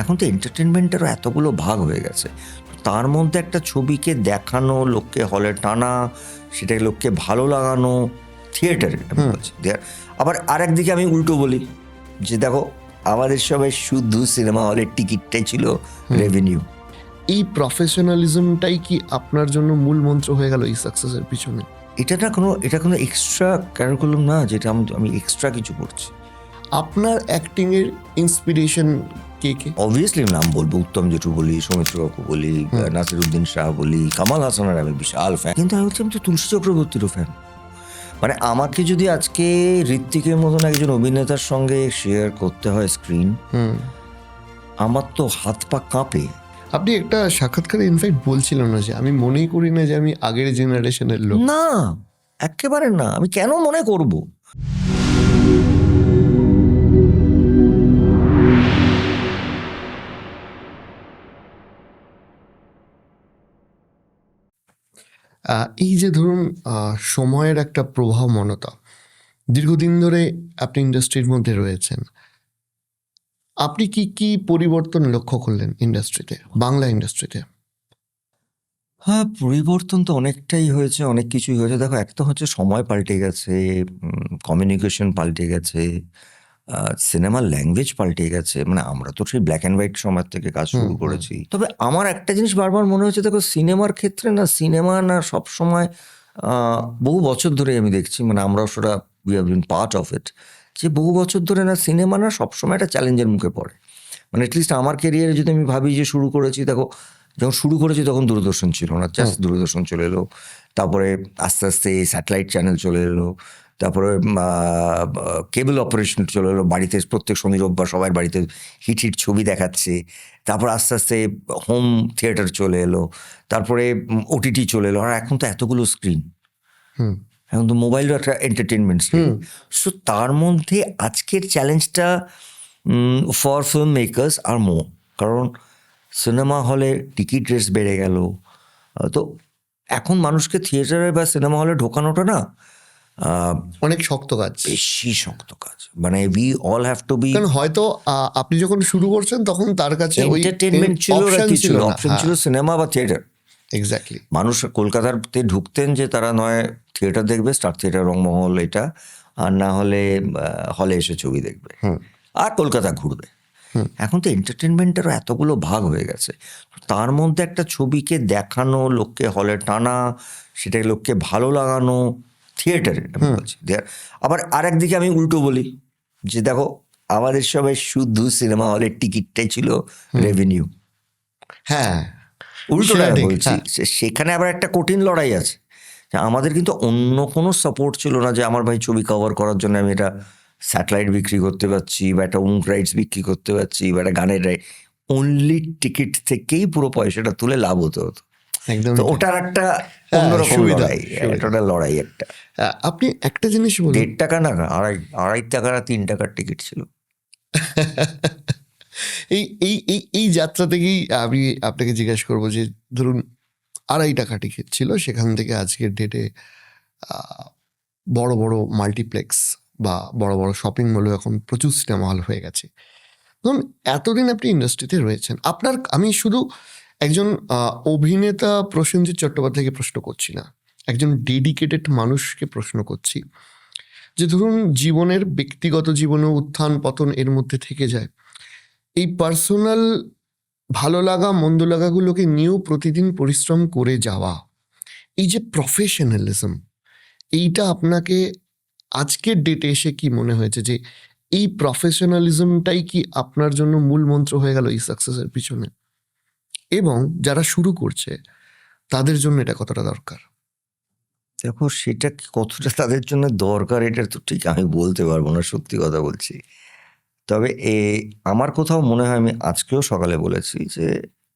এখন তো এন্টারটেনমেন্টেরও এতগুলো ভাগ হয়ে গেছে। তার মধ্যে একটা ছবিকে দেখানো, লোককে হলে টানা, সেটাকে লোককে ভালো লাগানো, থিয়েটারে আমি বলছি। আবার আরেকদিকে আমি উল্টো বলি যে দেখো, আমাদের সময় শুধু সিনেমা হলের টিকিটটাই ছিল রেভিনিউ। এই প্রফেশনালিজমটাই কি আপনার জন্য মূল মন্ত্র হয়ে গেল এই সাকসেসের পিছনে? এটা কোনো এক্সট্রা ক্যারিকুলাম না যেটা আমি এক্সট্রা কিছু করছি। আপনার অ্যাক্টিং এর ইন্সপিরেশন কে কে? অবভিয়াসলি নাম বলবো, উত্তম জেঠু বলি, সৌমিত্র কাকু বলি, নাসিরুদ্দিন শাহ বলি, কামাল হাসানের আমি বিশাল ফ্যান। কিন্তু আমি হচ্ছে তুলসী চক্রবর্তীরও ফ্যান। মানে আমাকে যদি আজকে ঋত্বিকের মতন একজন অভিনেতার সঙ্গে শেয়ার করতে হয় স্ক্রিন, আমার তো হাত পা কাঁপে। আপনি একটা সাক্ষাৎকারে ইনফ্যাক্ট বলছিলেন না যে আমি মনেই করি না যে আমি আগের জেনারেশনের লোক। না, একেবারে না। আমি কেন মনে করব? এই যে ধরুন সময়ের একটা প্রবাহমানতা, দীর্ঘদিন ধরে আপনি ইন্ডাস্ট্রির মধ্যে রয়েছেন, আপনি কি কি পরিবর্তন লক্ষ্য করলেন ইন্ডাস্ট্রিতে, বাংলা ইন্ডাস্ট্রিতে? হ্যাঁ, পরিবর্তন তো অনেকটাই হয়েছে, অনেক কিছুই হয়েছে। দেখো, একটা হচ্ছে সময় পাল্টে গেছে, কমিউনিকেশন পাল্টে গেছে, সিনেমার ল্যাঙ্গুয়েজ পাল্টে গেছে। মানে আমরা তো সেই ব্ল্যাক অ্যান্ড হোয়াইট সময় থেকে কাজ শুরু করেছি। তবে আমার একটা জিনিস বারবার মনে হচ্ছে, দেখো সিনেমার ক্ষেত্রে না, সিনেমা না সবসময়, বহু বছর ধরে আমি দেখছি, মানে আমরাও সেটা we have been part of it, যে বহু বছর ধরে না সিনেমা না সবসময় একটা চ্যালেঞ্জের মুখে পড়ে। মানে অ্যাটলিস্ট আমার ক্যারিয়ারে যদি আমি ভাবি যে শুরু করেছি, দেখো যখন শুরু করেছি তখন দূরদর্শন ছিল না, জাস্ট দূরদর্শন চলে এলো। তারপরে আস্তে আস্তে স্যাটেলাইট চ্যানেল চলে এলো, তারপরে কেবল অপারেশন চলে এলো, বাড়িতে প্রত্যেক শনি রোববার সবার বাড়িতে হিট হিট ছবি দেখাচ্ছে। তারপর আস্তে আস্তে হোম থিয়েটার চলে এলো, তারপরে ওটিটি চলে এলো, আর এখন তো এতগুলো স্ক্রিন, এখন তো মোবাইলও একটা এন্টারটেনমেন্ট স্ক্রিন। সো তার মধ্যে আজকের চ্যালেঞ্জটা ফর ফিল্ম মেকার্স আর মোর, কারণ সিনেমা হলে টিকিট রেটস বেড়ে গেল। তো এখন মানুষকে থিয়েটারে বা সিনেমা হলে ঢোকানোটা না অনেক শক্ত কাজ, বেশি শক্ত কাজ। মানে we all have to be, কারণ হয়তো আপনি যখন শুরু করছেন তখন তার কাছে ওই এন্টারটেনমেন্ট ছিল না, অপশন কিছু ছিল না। অপশন ছিল সিনেমা বা থিয়েটার। এক্স্যাক্টলি। মানুষ কলকাতাতে ঢুকতেন যে তারা নয় থিয়েটার দেখবে, স্টার থিয়েটার, রংমহল, এটা, আর না হলে হলে এসে ছবি দেখবে আর কলকাতা ঘুরবে। এখন তো এন্টারটেনমেন্টেরও এতগুলো ভাগ হয়ে গেছে। তার মধ্যে একটা ছবিকে দেখানো, লোককে হলে টানা, সেটাকে লোককে ভালো লাগানো, থিয়েটারে আমি বলছি। আবার আরেকদিকে আমি উল্টো বলি যে দেখো, আমাদের সময় শুধু সিনেমা হলের টিকিটটাই ছিল রেভিনিউ। হ্যাঁ, উল্টোটা বলছি, সেখানে আবার একটা কঠিন লড়াই আছে। আমাদের কিন্তু অন্য কোনো সাপোর্ট ছিল না যে আমার ভাই ছবি কভার করার জন্য আমি এটা স্যাটেলাইট বিক্রি করতে পারছি, বা একটা উমুক রাইটস বিক্রি করতে পারছি, বা একটা গানের রাইট। অনলি টিকিট থেকেই পুরো পয়সাটা তুলে লাভ হতো। একদম। তো ওটার একটা অন্যরকম লড়াই, একটা লড়াই একটা। আপনি একটা জিনিস বলুন, 1.5 টাকা না, আড়াই টাকা না 3 টাকার টিকিট ছিল। এই এই এই এই যাত্রা থেকেই আমি আপনাকে জিজ্ঞেস করবো যে ধরুন 2.5 টাকা টিকিট ছিল, সেখান থেকে আজকের ডেটে বড় বড় মাল্টিপ্লেক্স বা বড় বড় শপিং মলে এখন প্রচুর সিনেমা হল হয়ে গেছে। ধরুন এতদিন আপনি ইন্ডাস্ট্রিতে রয়েছেন, আপনার, আমি শুধু একজন অভিনেতা প্রসেনজিৎ চট্টোপাধ্যায়কে প্রশ্ন করছি না, একজন ডেডিকেটেড মানুষকে প্রশ্ন করছি, যে ধরুন জীবনের, ব্যক্তিগত জীবনে উত্থান পতন এর মধ্যে থেকে যায়, এই পার্সোনাল ভালো লাগা মন্দ লাগাগুলোকে নিয়েও প্রতিদিন পরিশ্রম করে যাওয়া, এই যে প্রফেশনালিজম, এইটা আপনাকে আজকের ডেটে এসে কি মনে হয়েছে যে এই প্রফেশনালিজমটাই কি আপনার জন্য মূল মন্ত্র হয়ে গেল এই সাকসেসের পিছনে? এবং যারা শুরু করছে তাদের জন্য এটা কতটা দরকার? দেখো, সেটা কতটা তাদের জন্য দরকার এটা তো ঠিক আমি বলতে পারবো না, সত্যি কথা বলছি। তবে আমার কোথাও মনে হয়, আমি আজকেও সকালে বলেছি যে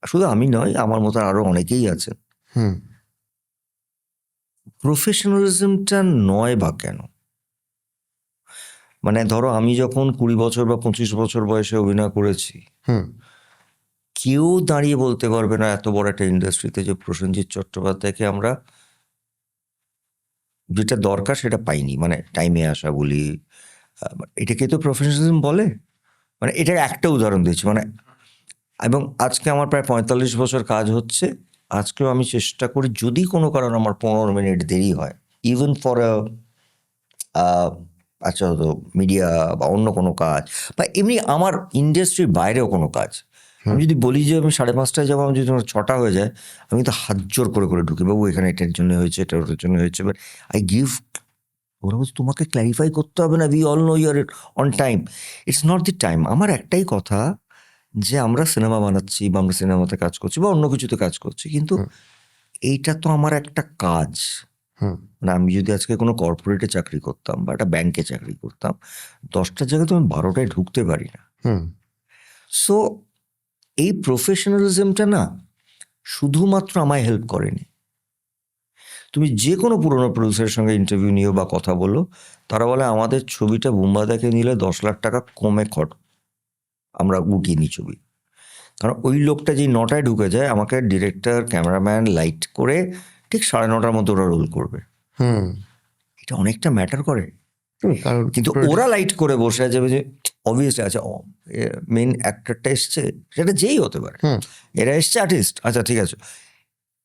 শুধু আমি নয়, আমার মতো আরো অনেকেই আছেন, প্রফেশনালিজমটা নয় বা কেন? মানে ধরো, আমি যখন 20 বছর বা 25 বছর বয়সে অভিনয় করেছি, কেউ দাঁড়িয়ে বলতে পারবে না এত বড় একটা ইন্ডাস্ট্রিতে যে প্রসেনজিৎ চট্টোপাধ্যায়কে আমরা যেটা দরকার সেটা পাইনি। মানে টাইমে আসা বলি, এটাকে তো প্রফেশনালিজম বলে। মানে এটার একটা উদাহরণ দিচ্ছি, মানে এবং আজকে আমার প্রায় 45 বছর কাজ হচ্ছে। আজকেও আমি চেষ্টা করি, যদি কোনো কারণে আমার 15 মিনিট দেরি হয়, ইভেন ফর আচ্ছা হয়তো মিডিয়া বা অন্য কোনো কাজ, বা এমনি আমার ইন্ডাস্ট্রির বাইরেও কোনো কাজ, আমি যদি বলি যে আমি 5:30টায় যাবো, আমি যদি আমার 6টা হয়ে যায়, আমি তো হাত জোর করে করে ঢুকি, বাবু এখানে এটার জন্য হয়েছে, এটা ওটার জন্য হয়েছে, বাট আই গিভ, ওরা বলছে তোমাকে ক্ল্যারিফাই করতে হবে না, we all know your on time, it's not the time. আমার একটাই কথা, যে আমরা সিনেমা বানাচ্ছি বা আমরা সিনেমাতে কাজ করছি বা অন্য কিছুতে কাজ করছি, কিন্তু এইটা তো আমার একটা কাজ। হুম মানে আমি যদি আজকে কোনো কর্পোরেটে চাকরি করতাম বা একটা ব্যাংকে চাকরি করতাম, 10টার জায়গায় তো আমি 12টায় ঢুকতে পারি না। হুম সো এই প্রফেশনালিজমটা না শুধুমাত্র আমায় হেল্প করেনি। তুমি যে কোনো পুরোনো প্রডিউসারের সঙ্গে ইন্টারভিউ নিও বা কথা বলো, তারা বলে আমাদের ছবিটা বুম্বাদাকে নিলে 10 লাখ টাকা কমে আমরা উঠিয়ে নিই ছবি। কারণ ওই লোকটা যেই 9টায় ঢুকে যায়, আমাকে ডিরেক্টর, ক্যামেরাম্যান লাইট করে ঠিক 9:30টার মধ্যে ওরা রোল করবে। হুম এটা অনেকটা ম্যাটার করে। কারণ কিন্তু ওরা লাইট করে বসে যাবে যে অবভিয়াসলি, আচ্ছা মেন অ্যাক্টরটা এসছে, সেটা যেই হতে পারে, হুম এরা এসছে আর্টিস্ট, আচ্ছা ঠিক আছে,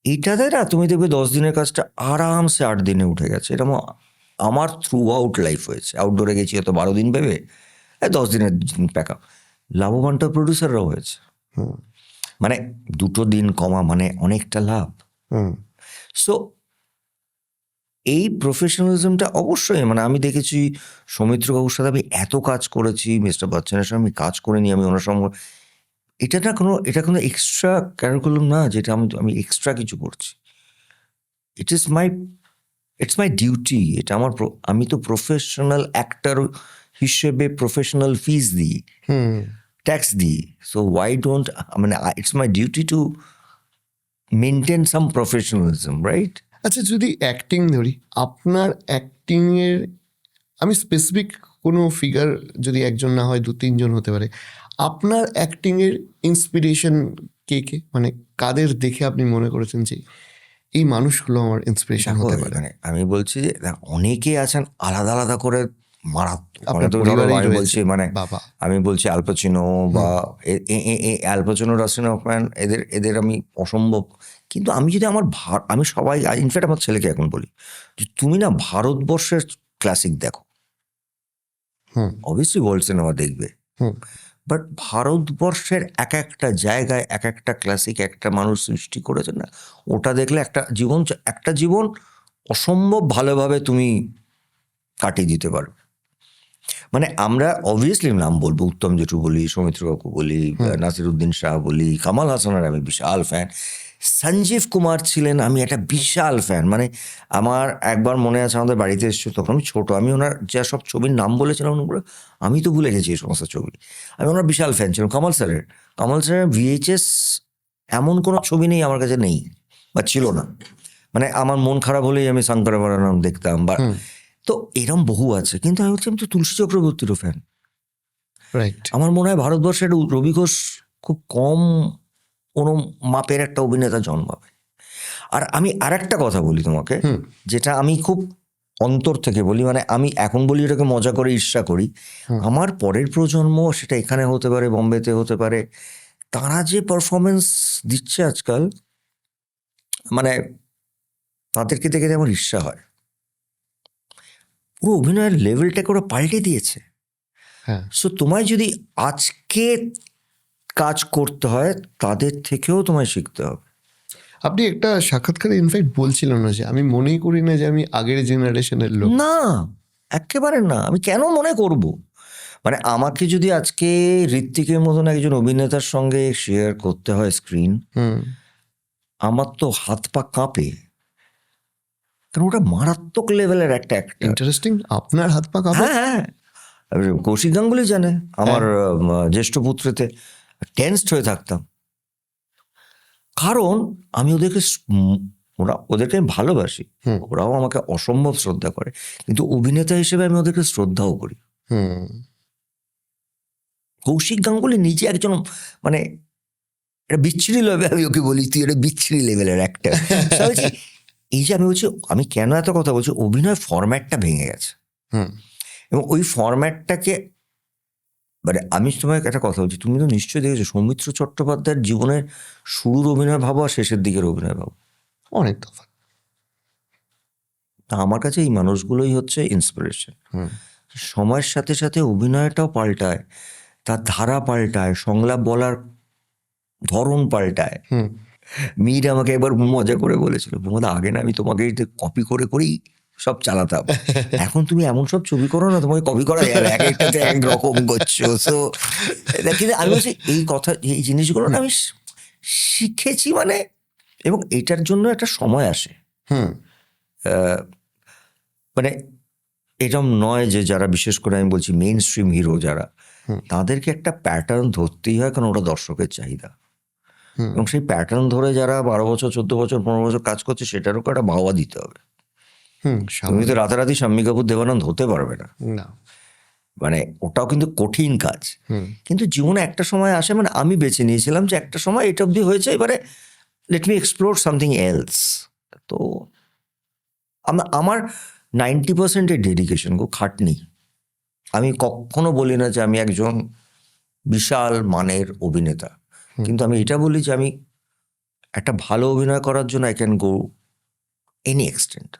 এইটাতে না তুমি দেখবে 10 দিনের কাজটা আরামসে 8 দিনে উঠে গেছে। এরকম আমার থ্রু আউট লাইফ হয়েছে। আউটডোরে গেছি হয়তো 12 দিন ভেবে, 10 দিনের প্যাক আপ। লাভবানটা প্রডিউসাররাও হয়েছে। হুম মানে 2 দিন কমা মানে অনেকটা লাভ। হুম সো এই প্রফেশনালিজমটা অবশ্যই, মানে আমি দেখেছি সৌমিত্র বাবুর সাথে আমি এত কাজ করেছি, মিস্টার বচ্চনের সঙ্গে আমি কাজ করে নিই, আমি ওনার সঙ্গে, এটা কোনো এক্সট্রা ক্যারিকুলাম না যেটা আমি এক্সট্রা কিছু করছি। It's my duty. এটা আমার আমি তো প্রফেশনাল অ্যাক্টর হিসেবে প্রফেশনাল ফিজ দিই, হুম ট্যাক্স দিই। সো ওয়াই ডোন্ট, মানে it's my duty to maintain some professionalism, right? আচ্ছা, যদি অ্যাক্টিং ধরি, আপনার অ্যাক্টিংয়ের, আমি স্পেসিফিক কোনো ফিগার যদি একজন না হয় 2-3 জন হতে পারে, আপনার অ্যাক্টিংয়ের ইন্সপিরেশন কে কে, মানে কাদের দেখে আপনি মনে করেছেন যে এই মানুষগুলো আমার ইন্সপিরেশন দেখো হতে পারে? মানে আমি বলছি যে অনেকে আছেন আলাদা আলাদা করে মারাত্মক, মানে আপনার তুমি ধরো পরিবারেই আমি রয়েছে বলছি, মানে বাবা। আমি বলছি আল পাচিনো বা আল পাচিনো, ডাস্টিন হফম্যান, এদের আমি অসম্ভব। কিন্তু আমি যদি আমি সবাই, ইনফ্যাক্ট আমার ছেলেকে এখন বলি যে তুমি না ভারতবর্ষের ক্লাসিক দেখো, হুম অবভিয়াসলি ওয়ার্ল্ড সিনেমা দেখবে, হুম বাট ভারতবর্ষের এক একটা জায়গায় এক একটা ক্লাসিক একটা মানুষ সৃষ্টি করেছে না, ওটা দেখলে একটা জীবন অসম্ভব ভালোভাবে তুমি কাটিয়ে দিতে পারো। মানে আমরা অবভিয়াসলি নাম বলবো, উত্তম জেঠু বলি, সৌমিত্র কাকু বলি, নাসিরুদ্দিন শাহ বলি, কামাল হাসানের আমি বিশাল ফ্যান, সঞ্জীব কুমার ছিলেন আমি একটা বিশাল ফ্যান। মানে আমার একবার মনে আছে, আমাদের বাড়িতে এসেছে, তখন আমি ছোট, আমি ওনার যা সব ছবির নাম বলেছিলাম ওগুলো আমি তো ভুলে গেছি এই সমস্ত ছবি। আমি ওনার বিশাল ফ্যান ছিলাম। কামাল স্যারের ভিএইচএস এমন কোনো ছবি নেই আমার কাছে নেই বা ছিল না। মানে আমার মন খারাপ হলেই আমি শঙ্করভরণম দেখতাম, বা তো এরম বহু আছে। কিন্তু আমি বলছি আমি তো তুলসী চক্রবর্তীরও ফ্যান। রাইট। আমার মনে হয় ভারতবর্ষে একটা রবি ঘোষ খুব কম কোনো মাপের একটা অভিনেতা জন্মাবে। আর আমি আরেকটা কথা বলি তোমাকে, যেটা আমি খুব অন্তর থেকে বলি, মানে আমি এখন বলি এটাকে মজা করে, ঈর্ষা করি। আমার পরের প্রজন্ম, সেটা এখানে হতে পারে, বম্বেতে হতে পারে, তারা যে পারফরমেন্স দিচ্ছে আজকাল, মানে তাদেরকে দেখে আমার ঈর্ষা হয়। পুরো অভিনয়ের লেভেলটাকে ওরা পাল্টে দিয়েছে। হ্যাঁ, সো তোমায় যদি আজকে কাজ করতে হয়, তাদের থেকেও তোমায় শিখতে হবে। আপনি একটা সাক্ষাৎকারে ইনফ্যাক্ট বলছিলেন না যে আমি মনেই করি না যে আমি আগের জেনারেশনের লোক। না, একেবারে না। আমি কেন মনে করব? মানে আমাকে যদি আজকে ঋত্বিকের মতন একজন অভিনেতার সঙ্গে শেয়ার করতে হয় স্ক্রিন, আমার তো হাত পা কাঁপে। কারণ ওটা মারাত্মক লেভেলের একটা অ্যাক্টর। ইন্টারেস্টিং, আপনার হাত পা কাঁপে? হ্যাঁ, হ্যাঁ। কৌশিক গাঙ্গুলি জানে, আমার জ্যেষ্ঠ পুত্রেতে টেন্সড হয়ে থাকতাম। কারণ আমি ওদেরকে আমি ভালোবাসি, ওরাও আমাকে অসম্ভব শ্রদ্ধা করে, কিন্তু অভিনেতা হিসেবে আমি ওদেরকে শ্রদ্ধাও করি। কৌশিক গাঙ্গুলি নিজে একজন, মানে একটা বিচ্ছিরি লেভেল, আমি ওকে বলি তুই একটা বিচ্ছিরি লেভেলের অ্যাক্টর। এই যে আমি বলছি, আমি কেন এত কথা বলছি, অভিনয় ফরম্যাটটা ভেঙে গেছে এবং ওই ফরম্যাটটাকে মানে আমি তোমায় একটা কথা বলছি, তুমি তো নিশ্চয়ই দেখেছো সৌমিত্র চট্টোপাধ্যায়ের জীবনের শুরুর অভিনয় ভাবো আর শেষের দিকের অভিনয় ভাবো, অনেক তফাৎ। তা আমার কাছে এই মানুষগুলোই হচ্ছে ইন্সপিরেশন। হুম সময়ের সাথে সাথে অভিনয়টাও পাল্টায়, তার ধারা পাল্টায়, সংলাপ বলার ধরন পাল্টায়। হুম মীর আমাকে একবার মজা করে বলেছিল, বোমাদা আগে না আমি তোমাকে কপি করে করেই সব চালাতাম, এখন তুমি এমন সব ছবি করো না তোমাকে কপি করা যায় না, এক একটাতে এক রকম করছো। সো কিন্তু আমি বলছি এই কথা, এই জিনিসগুলো না আমি শিখেছি মানে, এবং এটার জন্য একটা সময় আসে। হুম মানে এরকম নয় যে যারা, বিশেষ করে আমি বলছি মেইন স্ট্রিম হিরো যারা, হুম। তাদেরকে একটা প্যাটার্ন ধরতেই হয়, কারণ ওটা দর্শকের চাহিদা। হুম এবং সেই প্যাটার্ন ধরে যারা 12 বছর 14 বছর 15 বছর কাজ করছে, সেটারও একটা বাহবা দিতে হবে। হুম তুমি তো স্বাভাবিক। রাতারাতি শাম্মী কাপুর দেবানন্দ হতে পারবে না, না। মানে ওটাও কিন্তু কঠিন কাজ। হুম কিন্তু জীবনে একটা সময় আসে, মানে আমি বেছে নিয়েছিলাম যে একটা সময় এটা অবধি হয়েছে, এবারে let me explore something else. তো আমার 90% ডেডিকেশন গো, খাটনি। আমি কখনো বলি না যে আমি একজন বিশাল মানের অভিনেতা, কিন্তু আমি এটা বলি যে আমি একটা ভালো অভিনয় করার জন্য I can go any extent.